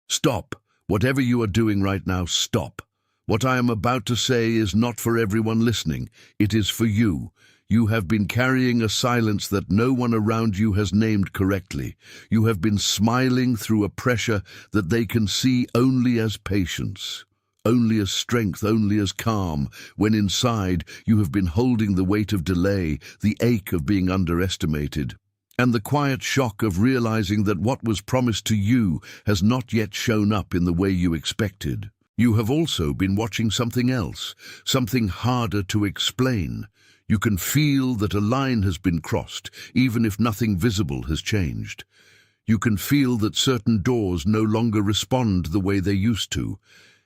Stop. Whatever you are doing right now, stop. What I am about to say is not for everyone listening. It is for you. You have been carrying a silence that no one around you has named correctly. You have been smiling through a pressure that they can see only as patience, only as strength, only as calm, when inside you have been holding the weight of delay, the ache of being underestimated, and the quiet shock of realizing that what was promised to you has not yet shown up in the way you expected. You have also been watching something else, something harder to explain. You can feel that a line has been crossed, even if nothing visible has changed. You can feel that certain doors no longer respond the way they used to,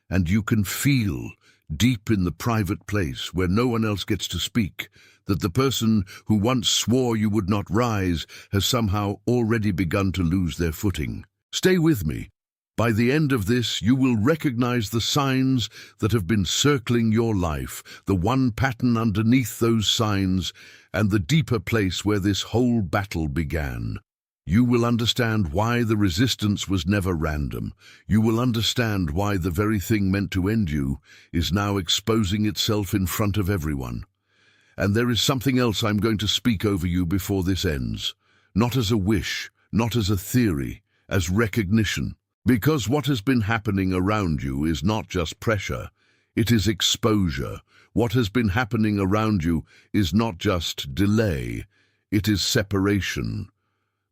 and you can feel, deep in the private place where no one else gets to speak, that the person who once swore you would not rise has somehow already begun to lose their footing. Stay with me. By the end of this, you will recognize the signs that have been circling your life, the one pattern underneath those signs, and the deeper place where this whole battle began. You will understand why the resistance was never random. You will understand why the very thing meant to end you is now exposing itself in front of everyone. And there is something else I'm going to speak over you before this ends. Not as a wish, not as a theory, as recognition. Because what has been happening around you is not just pressure, it is exposure. What has been happening around you is not just delay, it is separation.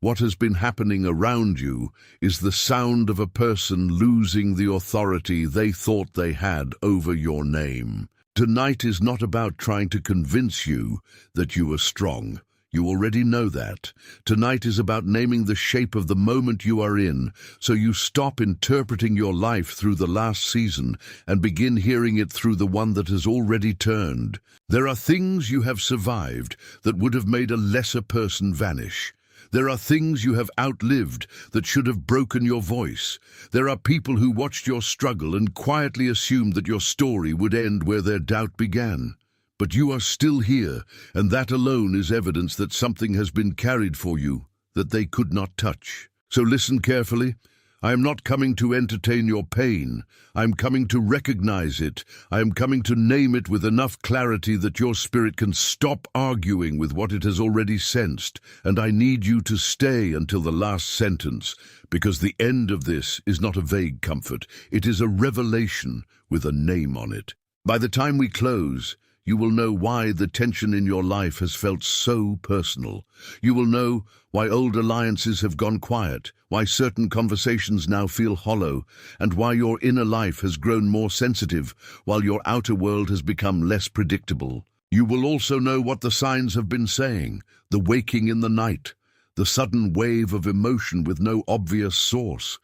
What has been happening around you is the sound of a person losing the authority they thought they had over your name. Tonight is not about trying to convince you that you are strong. You already know that. Tonight is about naming the shape of the moment you are in, so you stop interpreting your life through the last season and begin hearing it through the one that has already turned. There are things you have survived that would have made a lesser person vanish. There are things you have outlived that should have broken your voice. There are people who watched your struggle and quietly assumed that your story would end where their doubt began. But you are still here, and that alone is evidence that something has been carried for you that they could not touch. So listen carefully. I am not coming to entertain your pain. I am coming to recognize it. I am coming to name it with enough clarity that your spirit can stop arguing with what it has already sensed. And I need you to stay until the last sentence, because the end of this is not a vague comfort. It is a revelation with a name on it. By the time we close, you will know why the tension in your life has felt so personal. You will know why old alliances have gone quiet, why certain conversations now feel hollow, and why your inner life has grown more sensitive while your outer world has become less predictable. You will also know what the signs have been saying, the waking in the night, the sudden wave of emotion with no obvious source,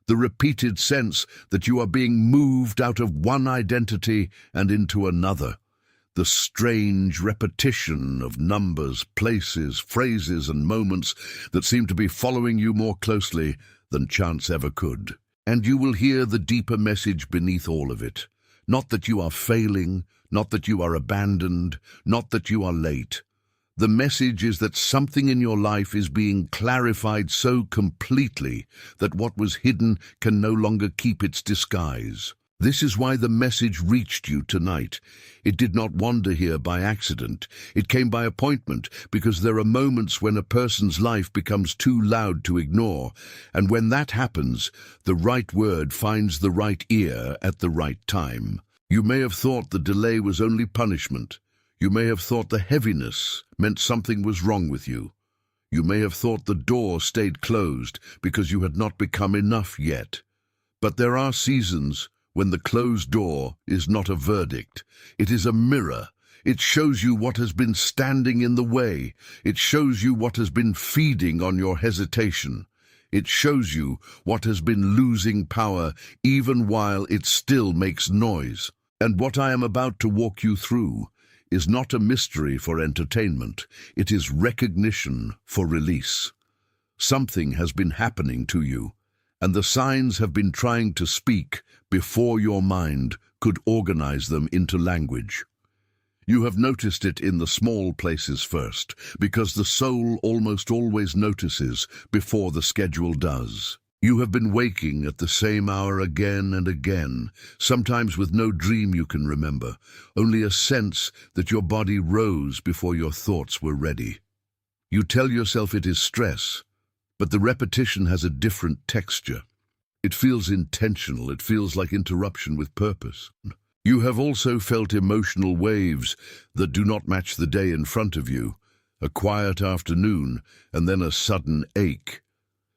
the repeated sense that you are being moved out of one identity and into another. The strange repetition of numbers, places, phrases, and moments that seem to be following you more closely than chance ever could. And you will hear the deeper message beneath all of it. Not that you are failing, not that you are abandoned, not that you are late. The message is that something in your life is being clarified so completely that what was hidden can no longer keep its disguise. This is why the message reached you tonight. It did not wander here by accident. It came by appointment, because there are moments when a person's life becomes too loud to ignore, and when that happens, the right word finds the right ear at the right time. You may have thought the delay was only punishment. You may have thought the heaviness meant something was wrong with you. You may have thought the door stayed closed because you had not become enough yet. But there are seasons when the closed door is not a verdict. It is a mirror. It shows you what has been standing in the way. It shows you what has been feeding on your hesitation. It shows you what has been losing power even while it still makes noise. And what I am about to walk you through is not a mystery for entertainment. It is recognition for release. Something has been happening to you, and the signs have been trying to speak before your mind could organize them into language. You have noticed it in the small places first, because the soul almost always notices before the schedule does. You have been waking at the same hour again and again, sometimes with no dream you can remember, only a sense that your body rose before your thoughts were ready. You tell yourself it is stress, but the repetition has a different texture. It feels intentional, it feels like interruption with purpose. You have also felt emotional waves that do not match the day in front of you, a quiet afternoon, and then a sudden ache.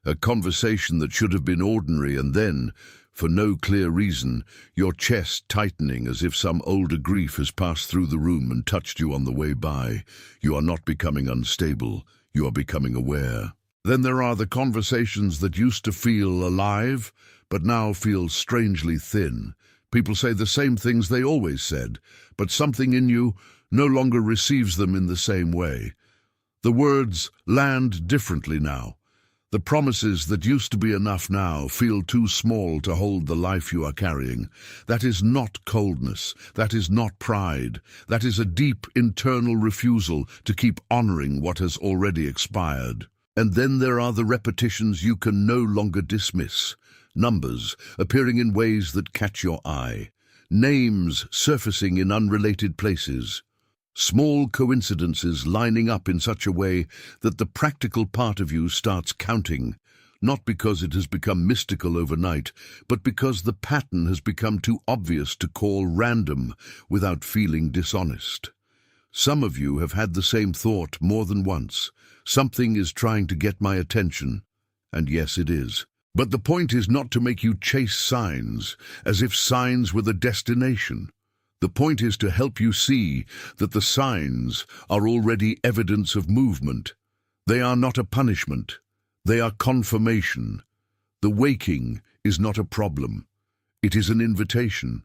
A conversation that should have been ordinary, and then, for no clear reason, your chest tightening as if some older grief has passed through the room and touched you on the way by. You are not becoming unstable, you are becoming aware. Then there are the conversations that used to feel alive, but now feel strangely thin. People say the same things they always said, but something in you no longer receives them in the same way. The words land differently now. The promises that used to be enough now feel too small to hold the life you are carrying. That is not coldness. That is not pride. That is a deep internal refusal to keep honoring what has already expired. And then there are the repetitions you can no longer dismiss. Numbers appearing in ways that catch your eye. Names surfacing in unrelated places. Small coincidences lining up in such a way that the practical part of you starts counting, not because it has become mystical overnight, but because the pattern has become too obvious to call random without feeling dishonest. Some of you have had the same thought more than once. Something is trying to get my attention, and yes, it is. But the point is not to make you chase signs, as if signs were the destination. The point is to help you see that the signs are already evidence of movement. They are not a punishment. They are confirmation. The waking is not a problem. It is an invitation.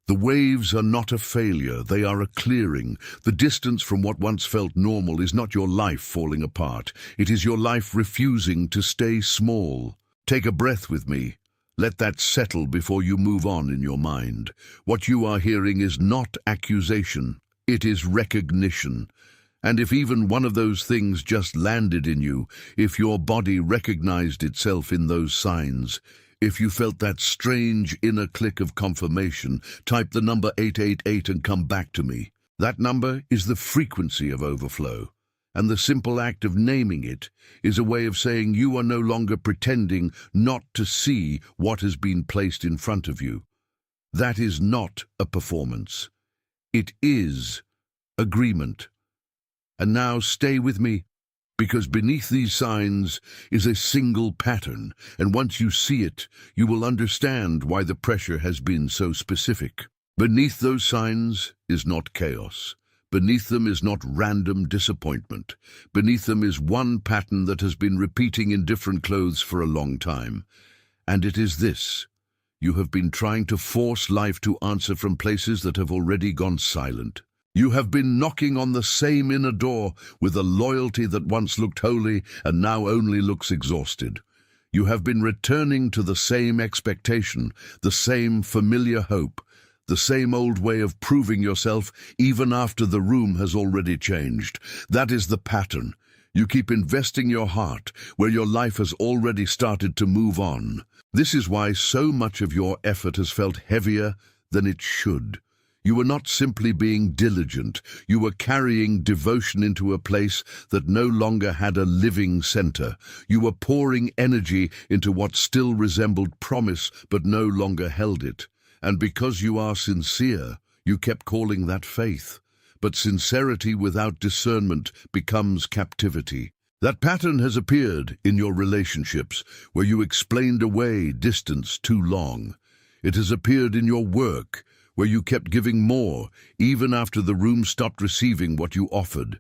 The waves are not a failure. They are a clearing. The distance from what once felt normal is not your life falling apart. It is your life refusing to stay small. Take a breath with me. Let that settle before you move on in your mind. What you are hearing is not accusation, it is recognition. And if even one of those things just landed in you, if your body recognized itself in those signs, if you felt that strange inner click of confirmation, type the number 888 and come back to me. That number is the frequency of overflow. And the simple act of naming it is a way of saying you are no longer pretending not to see what has been placed in front of you. That is not a performance. It is agreement. And now stay with me, because beneath these signs is a single pattern, and once you see it, you will understand why the pressure has been so specific. Beneath those signs is not chaos. Beneath them is not random disappointment. Beneath them is one pattern that has been repeating in different clothes for a long time. And it is this. You have been trying to force life to answer from places that have already gone silent. You have been knocking on the same inner door with a loyalty that once looked holy and now only looks exhausted. You have been returning to the same expectation, the same familiar hope, the same old way of proving yourself even after the room has already changed. That is the pattern. You keep investing your heart where your life has already started to move on. This is why so much of your effort has felt heavier than it should. You were not simply being diligent. You were carrying devotion into a place that no longer had a living center. You were pouring energy into what still resembled promise but no longer held it. And because you are sincere, you kept calling that faith. But sincerity without discernment becomes captivity. That pattern has appeared in your relationships, where you explained away distance too long. It has appeared in your work, where you kept giving more, even after the room stopped receiving what you offered.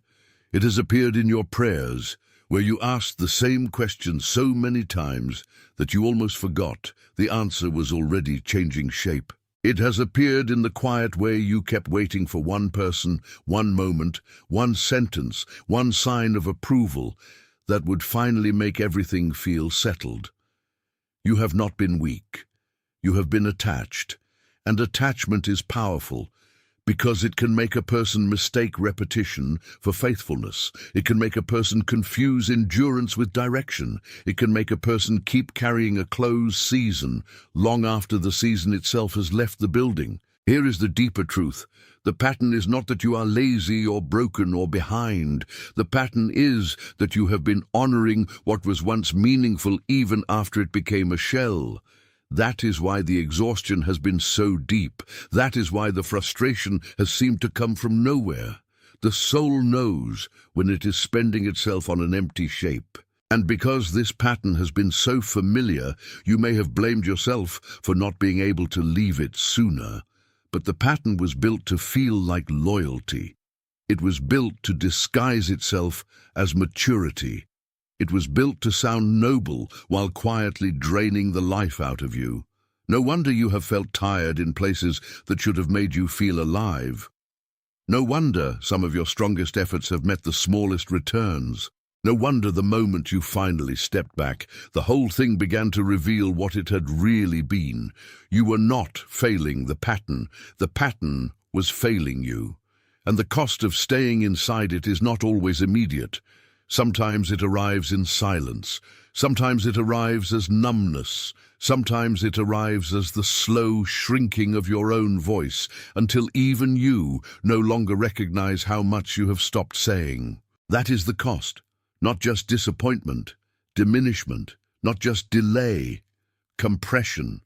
It has appeared in your prayers, where you asked the same question so many times that you almost forgot the answer was already changing shape. It has appeared in the quiet way you kept waiting for one person, one moment, one sentence, one sign of approval that would finally make everything feel settled. You have not been weak. You have been attached, and attachment is powerful Because it can make a person mistake repetition for faithfulness. It can make a person confuse endurance with direction. It can make a person keep carrying a closed season long after the season itself has left the building. Here is the deeper truth. The pattern is not that you are lazy or broken or behind. The pattern is that you have been honoring what was once meaningful even after it became a shell. That is why the exhaustion has been so deep. That is why the frustration has seemed to come from nowhere. The soul knows when it is spending itself on an empty shape. And because this pattern has been so familiar, you may have blamed yourself for not being able to leave it sooner. But the pattern was built to feel like loyalty. It was built to disguise itself as maturity. It was built to sound noble while quietly draining the life out of you. No wonder you have felt tired in places that should have made you feel alive. No wonder some of your strongest efforts have met the smallest returns. No wonder the moment you finally stepped back, the whole thing began to reveal what it had really been. You were not failing the pattern was failing you. And the cost of staying inside it is not always immediate. Sometimes it arrives in silence. Sometimes it arrives as numbness. Sometimes it arrives as the slow shrinking of your own voice, until even you no longer recognize how much you have stopped saying. That is the cost. Not just disappointment, diminishment, not just delay, compression.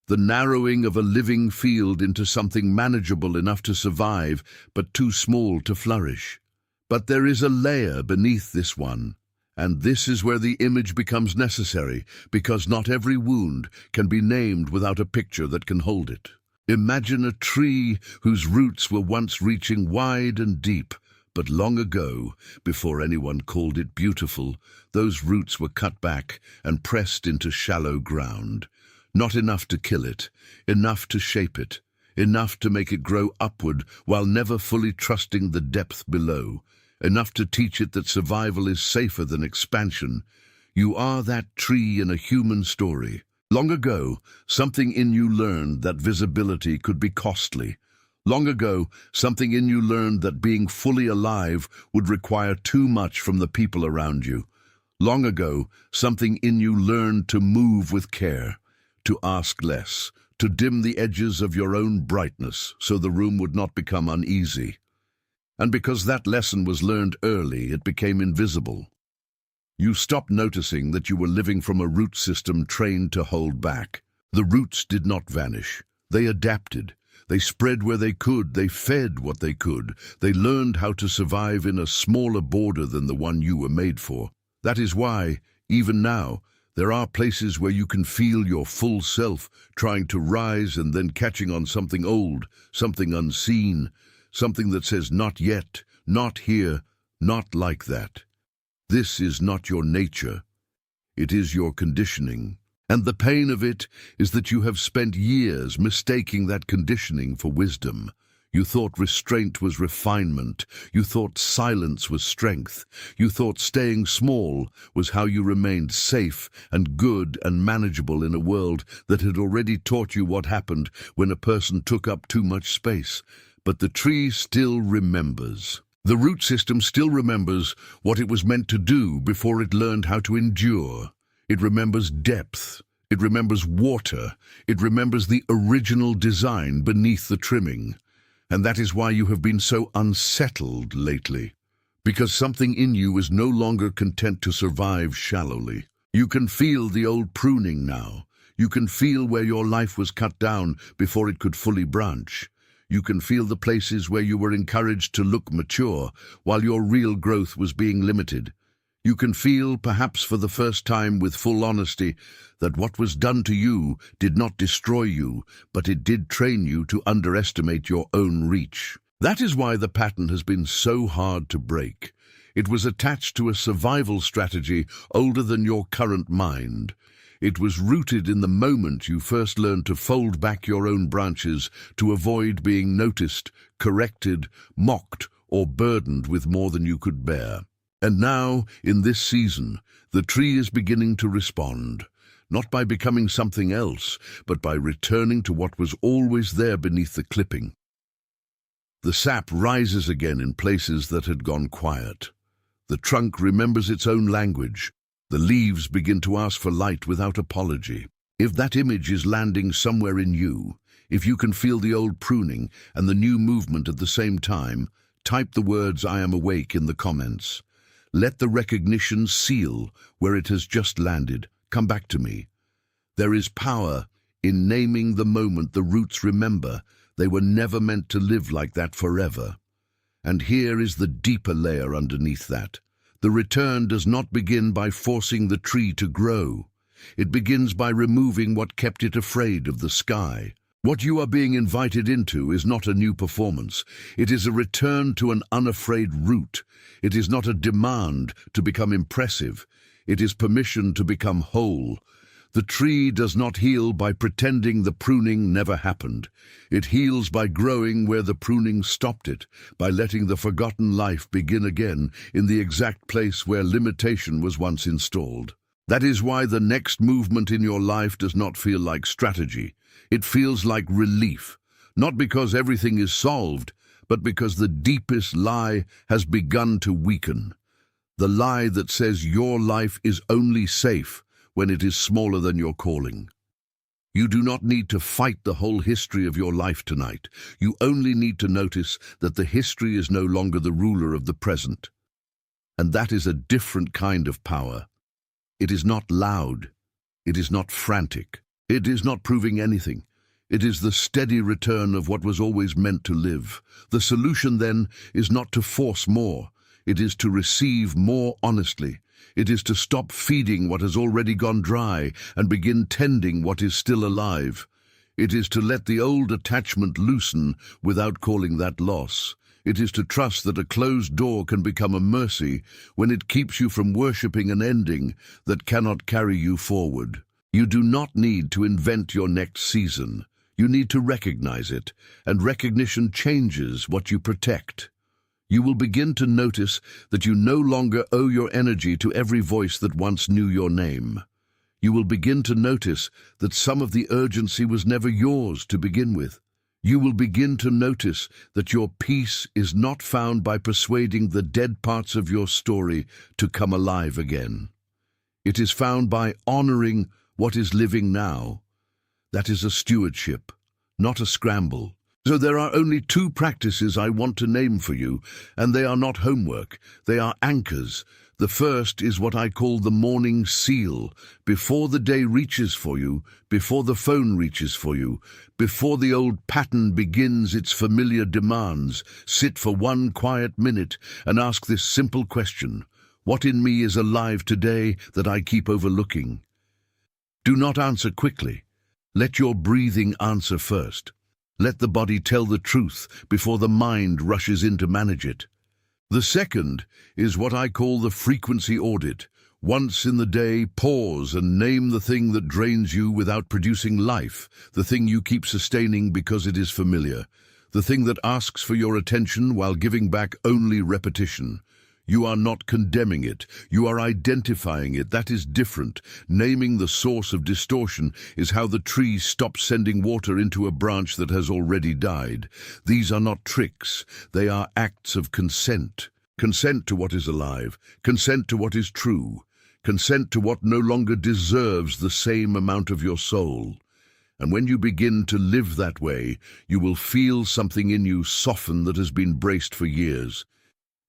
The narrowing of a living field into something manageable enough to survive, but too small to flourish. But there is a layer beneath this one, and this is where the image becomes necessary, because not every wound can be named without a picture that can hold it. Imagine a tree whose roots were once reaching wide and deep, but long ago, before anyone called it beautiful, those roots were cut back and pressed into shallow ground. Not enough to kill it, enough to shape it, enough to make it grow upward while never fully trusting the depth below. Enough to teach it that survival is safer than expansion. You are that tree in a human story. Long ago, something in you learned that visibility could be costly. Long ago, something in you learned that being fully alive would require too much from the people around you. Long ago, something in you learned to move with care, to ask less, to dim the edges of your own brightness so the room would not become uneasy. And because that lesson was learned early, it became invisible. You stopped noticing that you were living from a root system trained to hold back. The roots did not vanish. They adapted. They spread where they could. They fed what they could. They learned how to survive in a smaller border than the one you were made for. That is why, even now, there are places where you can feel your full self trying to rise and then catching on something old, something unseen, something that says not yet, not here, not like that. This is not your nature. It is your conditioning. And the pain of it is that you have spent years mistaking that conditioning for wisdom. You thought restraint was refinement. You thought silence was strength. You thought staying small was how you remained safe and good and manageable in a world that had already taught you what happened when a person took up too much space. But the tree still remembers. The root system still remembers what it was meant to do before it learned how to endure. It remembers depth. It remembers water. It remembers the original design beneath the trimming. And that is why you have been so unsettled lately. Because something in you is no longer content to survive shallowly. You can feel the old pruning now. You can feel where your life was cut down before it could fully branch. You can feel the places where you were encouraged to look mature while your real growth was being limited. You can feel, perhaps for the first time with full honesty, that what was done to you did not destroy you, but it did train you to underestimate your own reach. That is why the pattern has been so hard to break. It was attached to a survival strategy older than your current mind. It was rooted in the moment you first learned to fold back your own branches to avoid being noticed, corrected, mocked, or burdened with more than you could bear. And now, in this season, the tree is beginning to respond, not by becoming something else, but by returning to what was always there beneath the clipping. The sap rises again in places that had gone quiet. The trunk remembers its own language. The leaves begin to ask for light without apology. If that image is landing somewhere in you, if you can feel the old pruning and the new movement at the same time, type the words "I am awake" in the comments. Let the recognition seal where it has just landed. Come back to me. There is power in naming the moment the roots remember. They were never meant to live like that forever. And here is the deeper layer underneath that. The return does not begin by forcing the tree to grow. It begins by removing what kept it afraid of the sky. What you are being invited into is not a new performance. It is a return to an unafraid root. It is not a demand to become impressive. It is permission to become whole. The tree does not heal by pretending the pruning never happened. It heals by growing where the pruning stopped it, by letting the forgotten life begin again in the exact place where limitation was once installed. That is why the next movement in your life does not feel like strategy. It feels like relief, not because everything is solved, but because the deepest lie has begun to weaken. The lie that says your life is only safe when it is smaller than your calling. You do not need to fight the whole history of your life tonight. You only need to notice that the history is no longer the ruler of the present. And that is a different kind of power. It is not loud. It is not frantic. It is not proving anything. It is the steady return of what was always meant to live. The solution, then, is not to force more. It is to receive more honestly. It is to stop feeding what has already gone dry and begin tending what is still alive. It is to let the old attachment loosen without calling that loss. It is to trust that a closed door can become a mercy when it keeps you from worshipping an ending that cannot carry you forward. You do not need to invent your next season. You need to recognize it, and recognition changes what you protect. You will begin to notice that you no longer owe your energy to every voice that once knew your name. You will begin to notice that some of the urgency was never yours to begin with. You will begin to notice that your peace is not found by persuading the dead parts of your story to come alive again. It is found by honoring what is living now. That is a stewardship, not a scramble. So there are only two practices I want to name for you, and they are not homework. They are anchors. The first is what I call the morning seal. Before the day reaches for you, before the phone reaches for you, before the old pattern begins its familiar demands, sit for 1 quiet minute and ask this simple question: what in me is alive today that I keep overlooking? Do not answer quickly. Let your breathing answer first. Let the body tell the truth before the mind rushes in to manage it. The second is what I call the frequency audit. Once in the day, pause and name the thing that drains you without producing life, the thing you keep sustaining because it is familiar, the thing that asks for your attention while giving back only repetition. You are not condemning it, you are identifying it. That is different. Naming the source of distortion is how the tree stops sending water into a branch that has already died. These are not tricks, they are acts of consent. Consent to what is alive, consent to what is true, consent to what no longer deserves the same amount of your soul. And when you begin to live that way, you will feel something in you soften that has been braced for years.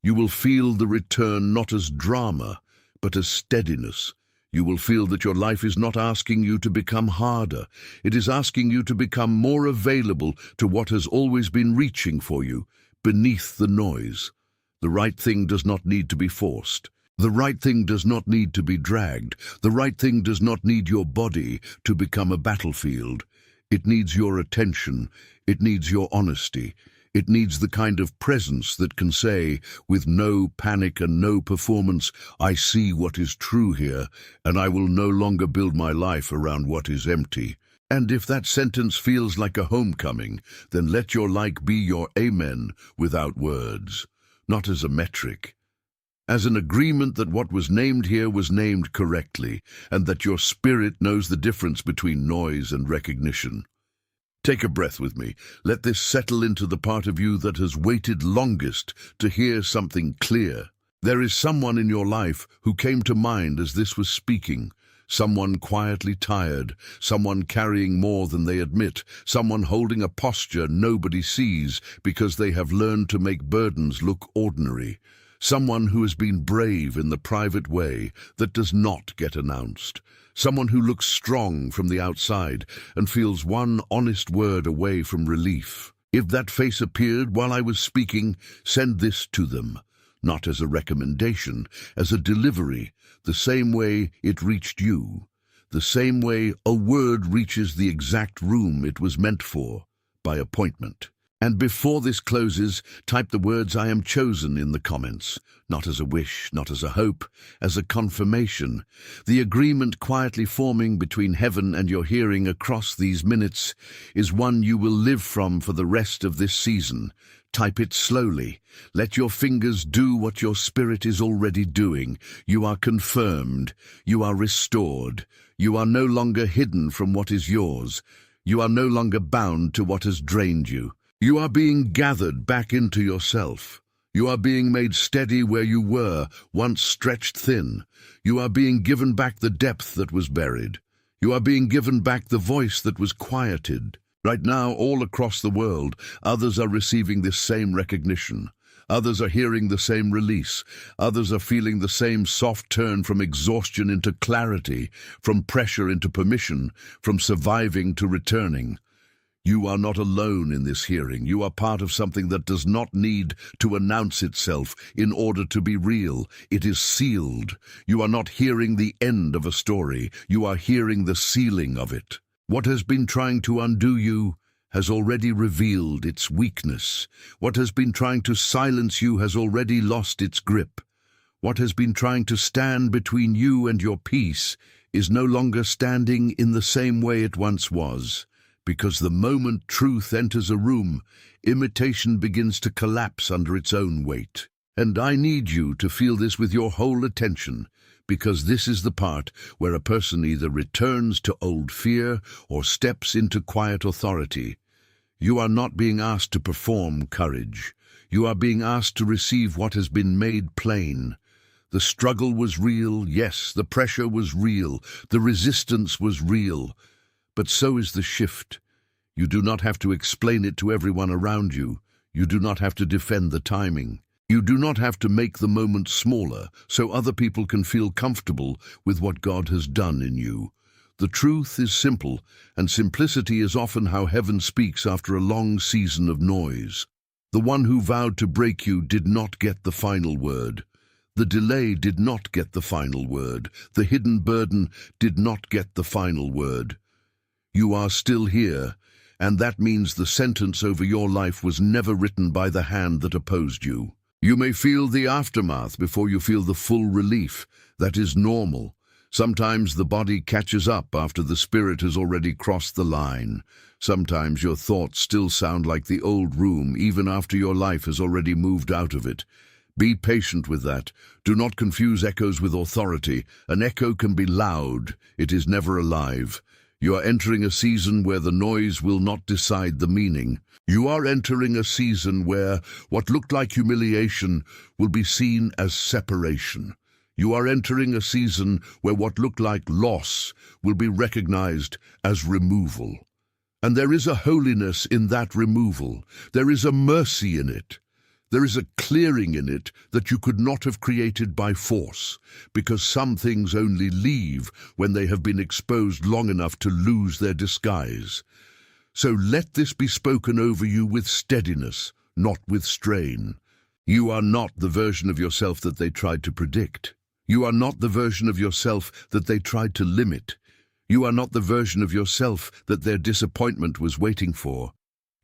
You will feel the return not as drama, but as steadiness. You will feel that your life is not asking you to become harder. It is asking you to become more available to what has always been reaching for you, beneath the noise. The right thing does not need to be forced. The right thing does not need to be dragged. The right thing does not need your body to become a battlefield. It needs your attention. It needs your honesty. It needs the kind of presence that can say, with no panic and no performance, I see what is true here, and I will no longer build my life around what is empty. And if that sentence feels like a homecoming, then let your like be your amen without words, not as a metric. As an agreement that what was named here was named correctly, and that your spirit knows the difference between noise and recognition. Take a breath with me. Let this settle into the part of you that has waited longest to hear something clear. There is someone in your life who came to mind as this was speaking. Someone quietly tired, someone carrying more than they admit, someone holding a posture nobody sees because they have learned to make burdens look ordinary. Someone who has been brave in the private way that does not get announced. Someone who looks strong from the outside and feels one honest word away from relief. If that face appeared while I was speaking, send this to them. Not as a recommendation, as a delivery, the same way it reached you. The same way a word reaches the exact room it was meant for, by appointment. And before this closes, type the words "I am chosen" in the comments, not as a wish, not as a hope, as a confirmation. The agreement quietly forming between heaven and your hearing across these minutes is one you will live from for the rest of this season. Type it slowly. Let your fingers do what your spirit is already doing. You are confirmed. You are restored. You are no longer hidden from what is yours. You are no longer bound to what has drained you. You are being gathered back into yourself. You are being made steady where you were, once stretched thin. You are being given back the depth that was buried. You are being given back the voice that was quieted. Right now, all across the world, others are receiving this same recognition. Others are hearing the same release. Others are feeling the same soft turn from exhaustion into clarity, from pressure into permission, from surviving to returning. You are not alone in this hearing. You are part of something that does not need to announce itself in order to be real. It is sealed. You are not hearing the end of a story. You are hearing the sealing of it. What has been trying to undo you has already revealed its weakness. What has been trying to silence you has already lost its grip. What has been trying to stand between you and your peace is no longer standing in the same way it once was. Because the moment truth enters a room, imitation begins to collapse under its own weight. And I need you to feel this with your whole attention, because this is the part where a person either returns to old fear or steps into quiet authority. You are not being asked to perform courage. You are being asked to receive what has been made plain. The struggle was real, yes, the pressure was real, the resistance was real. But so is the shift. You do not have to explain it to everyone around you. You do not have to defend the timing. You do not have to make the moment smaller so other people can feel comfortable with what God has done in you. The truth is simple, and simplicity is often how heaven speaks after a long season of noise. The one who vowed to break you did not get the final word. The delay did not get the final word. The hidden burden did not get the final word. You are still here, and that means the sentence over your life was never written by the hand that opposed you. You may feel the aftermath before you feel the full relief. That is normal. Sometimes the body catches up after the spirit has already crossed the line. Sometimes your thoughts still sound like the old room even after your life has already moved out of it. Be patient with that. Do not confuse echoes with authority. An echo can be loud. It is never alive. You are entering a season where the noise will not decide the meaning. You are entering a season where what looked like humiliation will be seen as separation. You are entering a season where what looked like loss will be recognized as removal. And there is a holiness in that removal. There is a mercy in it. There is a clearing in it that you could not have created by force, because some things only leave when they have been exposed long enough to lose their disguise. So let this be spoken over you with steadiness, not with strain. You are not the version of yourself that they tried to predict. You are not the version of yourself that they tried to limit. You are not the version of yourself that their disappointment was waiting for.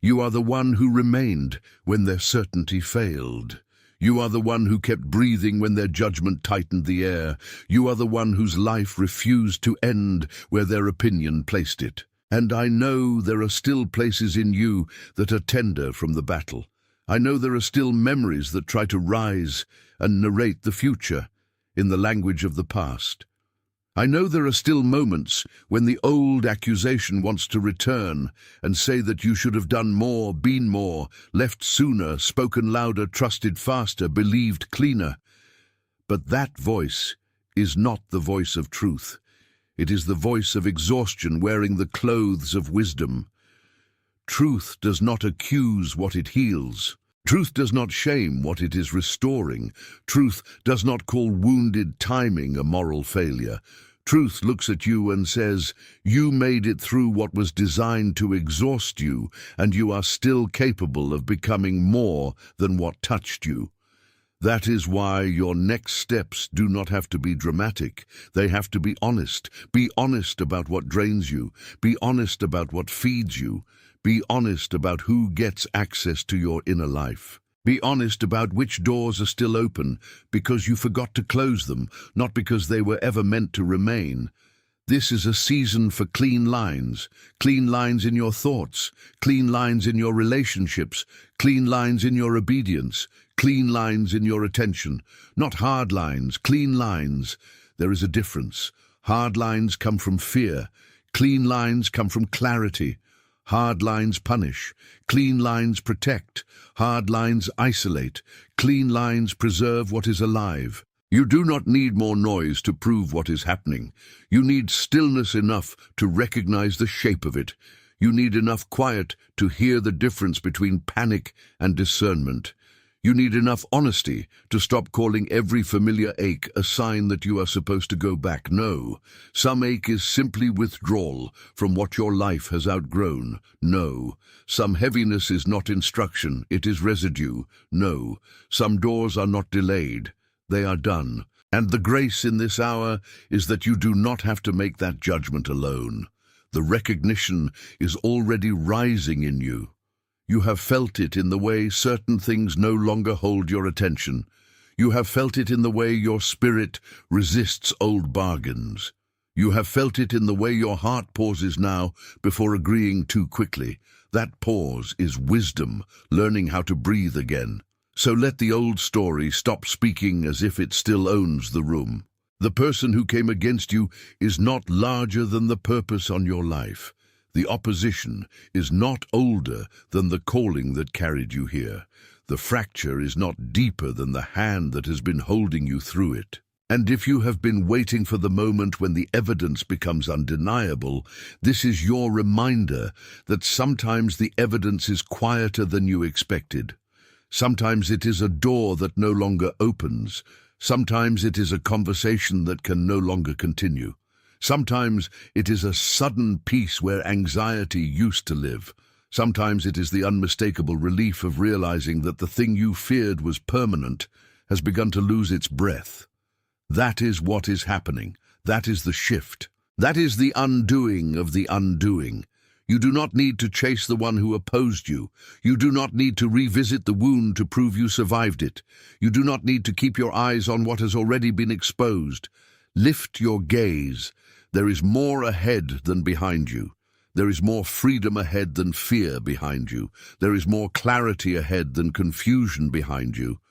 You are the one who remained when their certainty failed. You are the one who kept breathing when their judgment tightened the air. You are the one whose life refused to end where their opinion placed it. And I know there are still places in you that are tender from the battle. I know there are still memories that try to rise and narrate the future in the language of the past. I know there are still moments when the old accusation wants to return and say that you should have done more, been more, left sooner, spoken louder, trusted faster, believed cleaner. But that voice is not the voice of truth. It is the voice of exhaustion wearing the clothes of wisdom. Truth does not accuse what it heals. Truth does not shame what it is restoring. Truth does not call wounded timing a moral failure. Truth looks at you and says, you made it through what was designed to exhaust you, and you are still capable of becoming more than what touched you. That is why your next steps do not have to be dramatic. They have to be honest. Be honest about what drains you. Be honest about what feeds you. Be honest about who gets access to your inner life. Be honest about which doors are still open because you forgot to close them, not because they were ever meant to remain. This is a season for clean lines in your thoughts, clean lines in your relationships, clean lines in your obedience, clean lines in your attention. Not hard lines, clean lines. There is a difference. Hard lines come from fear. Clean lines come from clarity. Hard lines punish. Clean lines protect. Hard lines isolate. Clean lines preserve what is alive. You do not need more noise to prove what is happening. You need stillness enough to recognize the shape of it. You need enough quiet to hear the difference between panic and discernment. You need enough honesty to stop calling every familiar ache a sign that you are supposed to go back. No, some ache is simply withdrawal from what your life has outgrown. No, some heaviness is not instruction, it is residue. No, some doors are not delayed, they are done. And the grace in this hour is that you do not have to make that judgment alone. The recognition is already rising in you. You have felt it in the way certain things no longer hold your attention. You have felt it in the way your spirit resists old bargains. You have felt it in the way your heart pauses now before agreeing too quickly. That pause is wisdom, learning how to breathe again. So let the old story stop speaking as if it still owns the room. The person who came against you is not larger than the purpose on your life. The opposition is not older than the calling that carried you here. The fracture is not deeper than the hand that has been holding you through it. And if you have been waiting for the moment when the evidence becomes undeniable, this is your reminder that sometimes the evidence is quieter than you expected. Sometimes it is a door that no longer opens. Sometimes it is a conversation that can no longer continue. Sometimes it is a sudden peace where anxiety used to live. Sometimes it is the unmistakable relief of realizing that the thing you feared was permanent has begun to lose its breath. That is what is happening. That is the shift. That is the undoing of the undoing. You do not need to chase the one who opposed you. You do not need to revisit the wound to prove you survived it. You do not need to keep your eyes on what has already been exposed. Lift your gaze. There is more ahead than behind you. There is more freedom ahead than fear behind you. There is more clarity ahead than confusion behind you.